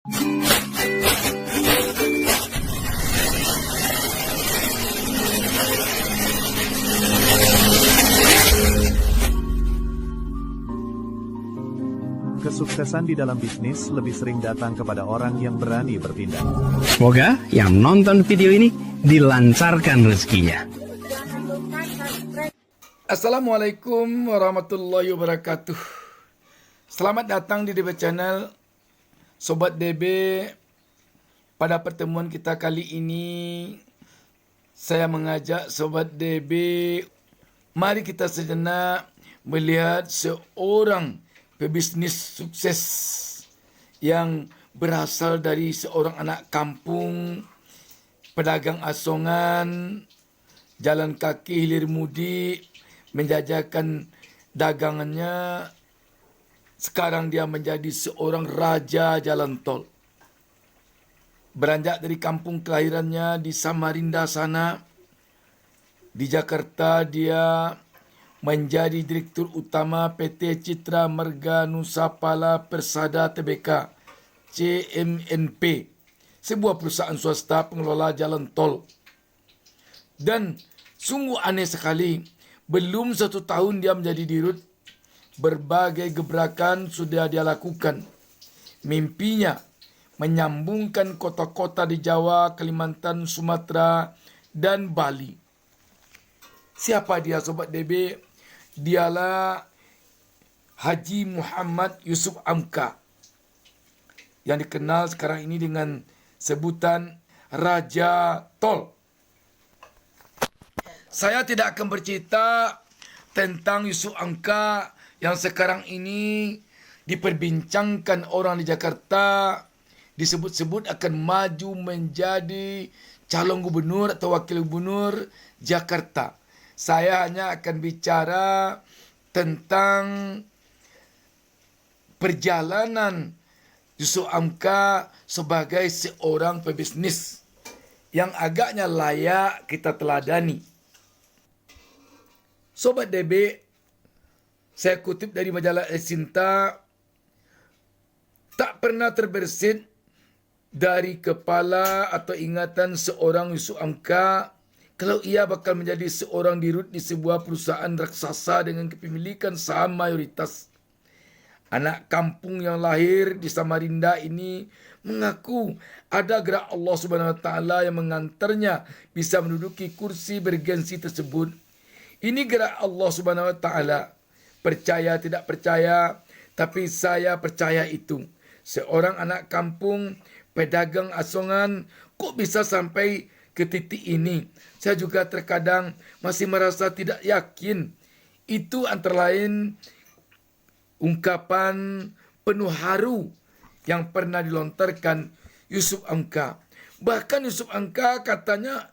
Kesuksesan di dalam bisnis lebih sering datang kepada orang yang berani bertindak. Semoga yang nonton video ini dilancarkan rezekinya. Assalamualaikum warahmatullahi wabarakatuh. Selamat datang di DB Channel, Sobat DB. Pada pertemuan kita kali ini, saya mengajak Sobat DB, mari kita sejenak melihat seorang pebisnis sukses yang berasal dari seorang anak kampung, pedagang asongan, jalan kaki hilir mudik, menjajakan dagangannya. Sekarang dia menjadi seorang raja jalan tol. Beranjak dari kampung kelahirannya di Samarinda sana, di Jakarta dia menjadi Direktur Utama PT Citra Marga Nusapala Persada Tbk CMNP, sebuah perusahaan swasta pengelola jalan tol. Dan sungguh aneh sekali, belum 1 tahun dia menjadi dirut, berbagai gebrakan sudah dia lakukan. Mimpinya menyambungkan kota-kota di Jawa, Kalimantan, Sumatera, dan Bali. Siapa dia, Sobat DB? Dialah Haji Muhammad Yusuf Amka, yang dikenal sekarang ini dengan sebutan Raja Tol. Saya tidak akan bercerita tentang Yusuf Amka yang sekarang ini diperbincangkan orang di Jakarta, disebut-sebut akan maju menjadi calon gubernur atau wakil gubernur Jakarta. Saya hanya akan bicara tentang perjalanan Yusuf Amka sebagai seorang pebisnis yang agaknya layak kita teladani. Sobat DB, saya kutip dari majalah Sinta, tak pernah terbersit dari kepala atau ingatan seorang Yusuf Amka kalau ia bakal menjadi seorang dirut di sebuah perusahaan raksasa dengan kepemilikan saham mayoritas. Anak kampung yang lahir di Samarinda ini mengaku ada gerak Allah Subhanahu wa taala yang mengantarnya bisa menduduki kursi bergensi tersebut. Ini gerak Allah Subhanahu wa taala. Percaya tidak percaya, tapi saya percaya itu. Seorang anak kampung, pedagang asongan, kok bisa sampai ke titik ini? Saya juga terkadang masih merasa tidak yakin. Itu antara lain ungkapan penuh haru yang pernah dilontarkan Yusuf Amka. Bahkan Yusuf Amka katanya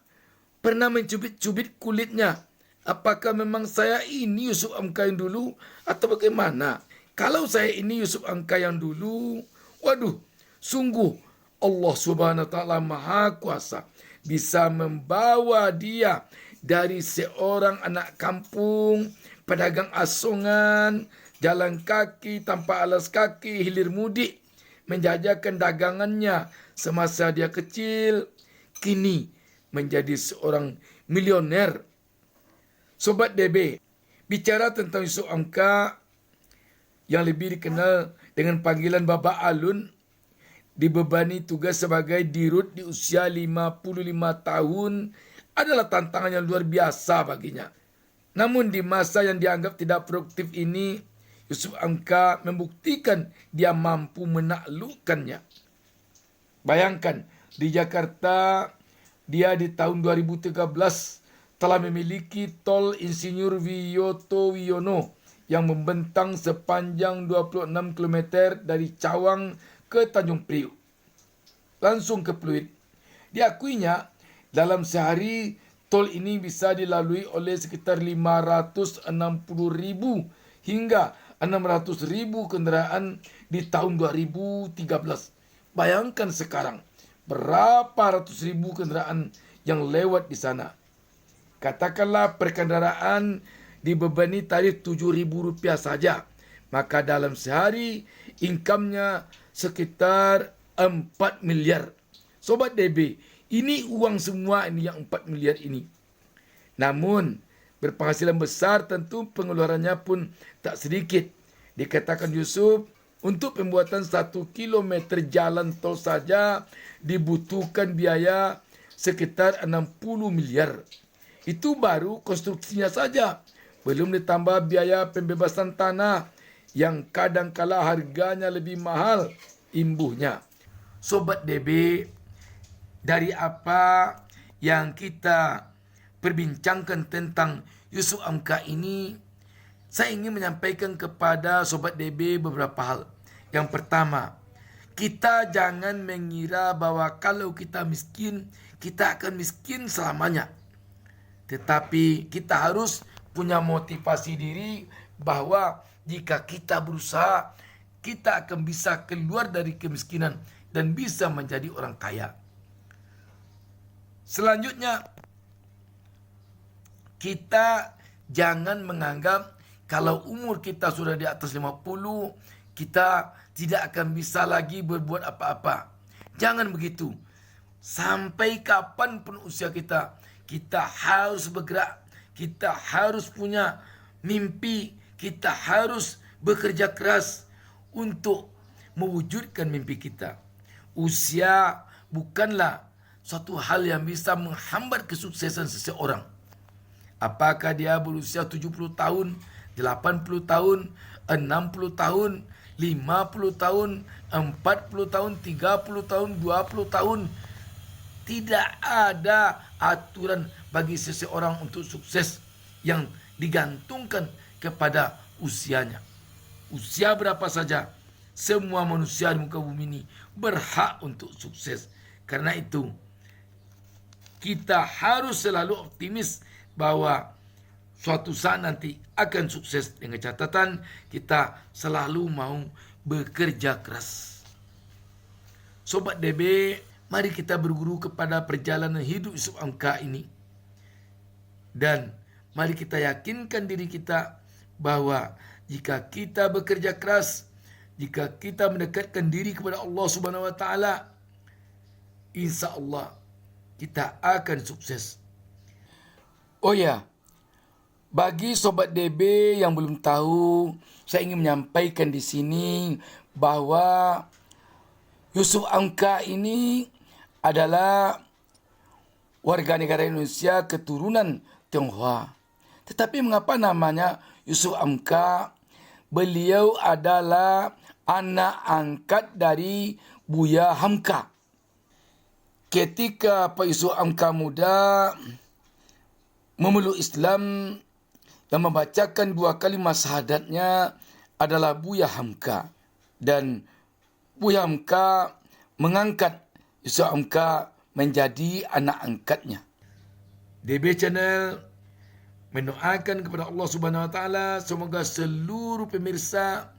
pernah mencubit-cubit kulitnya. Apakah memang saya ini Yusuf Amka yang dulu atau bagaimana? Kalau saya ini Yusuf Amka yang dulu, waduh, sungguh Allah Subhanahu wa taala Maha Kuasa bisa membawa dia dari seorang anak kampung, pedagang asongan, jalan kaki tanpa alas kaki, hilir mudik, menjajakan dagangannya semasa dia kecil, kini menjadi seorang milioner. Sobat DB, bicara tentang Yusuf Amka yang lebih dikenal dengan panggilan Baba Alun, dibebani tugas sebagai dirut di usia 55 tahun adalah tantangan yang luar biasa baginya. Namun di masa yang dianggap tidak produktif ini, Yusuf Amka membuktikan dia mampu menaklukkannya. Bayangkan, di Jakarta dia di tahun 2013 telah memiliki tol Insinyur Wiyoto Wiono yang membentang sepanjang 26 km dari Cawang ke Tanjung Priuk, langsung ke Pluit. Diakuinya, dalam sehari tol ini bisa dilalui oleh sekitar 560.000 hingga 600.000 kendaraan di tahun 2013. Bayangkan sekarang, berapa ratus ribu kendaraan yang lewat di sana. Katakanlah perkendaraan dibebani tarif Rp7.000 saja, maka dalam sehari income-nya sekitar 4 miliar. Sobat DB, ini uang semua ini yang 4 miliar ini. Namun berpenghasilan besar, tentu pengeluarannya pun tak sedikit. Dikatakan Yusuf, untuk pembuatan 1 kilometer jalan tol saja dibutuhkan biaya sekitar 60 miliar. Itu baru konstruksinya saja. Belum ditambah biaya pembebasan tanah yang kadangkala harganya lebih mahal imbuhnya. Sobat DB, dari apa yang kita perbincangkan tentang Yusuf Hamka ini, saya ingin menyampaikan kepada Sobat DB beberapa hal. Yang pertama, kita jangan mengira bahwa kalau kita miskin, kita akan miskin selamanya. Tetapi kita harus punya motivasi diri bahwa jika kita berusaha, kita akan bisa keluar dari kemiskinan dan bisa menjadi orang kaya. Selanjutnya, kita jangan menganggap kalau umur kita sudah di atas 50, kita tidak akan bisa lagi berbuat apa-apa. Jangan begitu. Sampai kapanpun usia kita, kita harus bergerak. Kita harus punya mimpi. Kita harus bekerja keras untuk mewujudkan mimpi kita. Usia bukanlah suatu hal yang bisa menghambat kesuksesan seseorang. Apakah dia berusia 70 tahun, 80 tahun, 60 tahun, 50 tahun, 40 tahun, 30 tahun, 20 tahun. Tidak ada aturan bagi seseorang untuk sukses yang digantungkan kepada usianya. Usia berapa saja, semua manusia di muka bumi ini berhak untuk sukses. Karena itu, kita harus selalu optimis bahwa suatu saat nanti akan sukses, dengan catatan kita selalu mau bekerja keras. Sobat DB, mari kita berguru kepada perjalanan hidup Yusuf Hamka ini. Dan mari kita yakinkan diri kita bahwa jika kita bekerja keras, jika kita mendekatkan diri kepada Allah Subhanahu wa taala, insya Allah kita akan sukses. Oh ya, bagi Sobat DB yang belum tahu, saya ingin menyampaikan di sini bahwa Yusuf Hamka ini adalah warga negara Indonesia keturunan Tionghoa. Tetapi mengapa namanya Yusuf Hamka? Beliau adalah anak angkat dari Buya Hamka. Ketika Pak Yusuf Hamka muda memeluk Islam, yang membacakan 2 kalimat syahadatnya adalah Buya Hamka. Dan Buya Hamka mengangkat Yusuf Hamka menjadi anak angkatnya. DB Channel mendoakan kepada Allah Subhanahu wa taala semoga seluruh pemirsa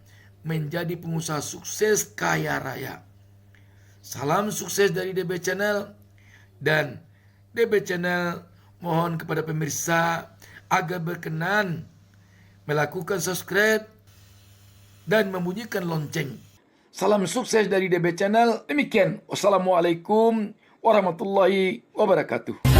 menjadi pengusaha sukses kaya raya. Salam sukses dari DB Channel, dan DB Channel mohon kepada pemirsa agar berkenan melakukan subscribe dan membunyikan lonceng. Salam sukses dari DB Channel. Demikian, wassalamualaikum warahmatullahi wabarakatuh.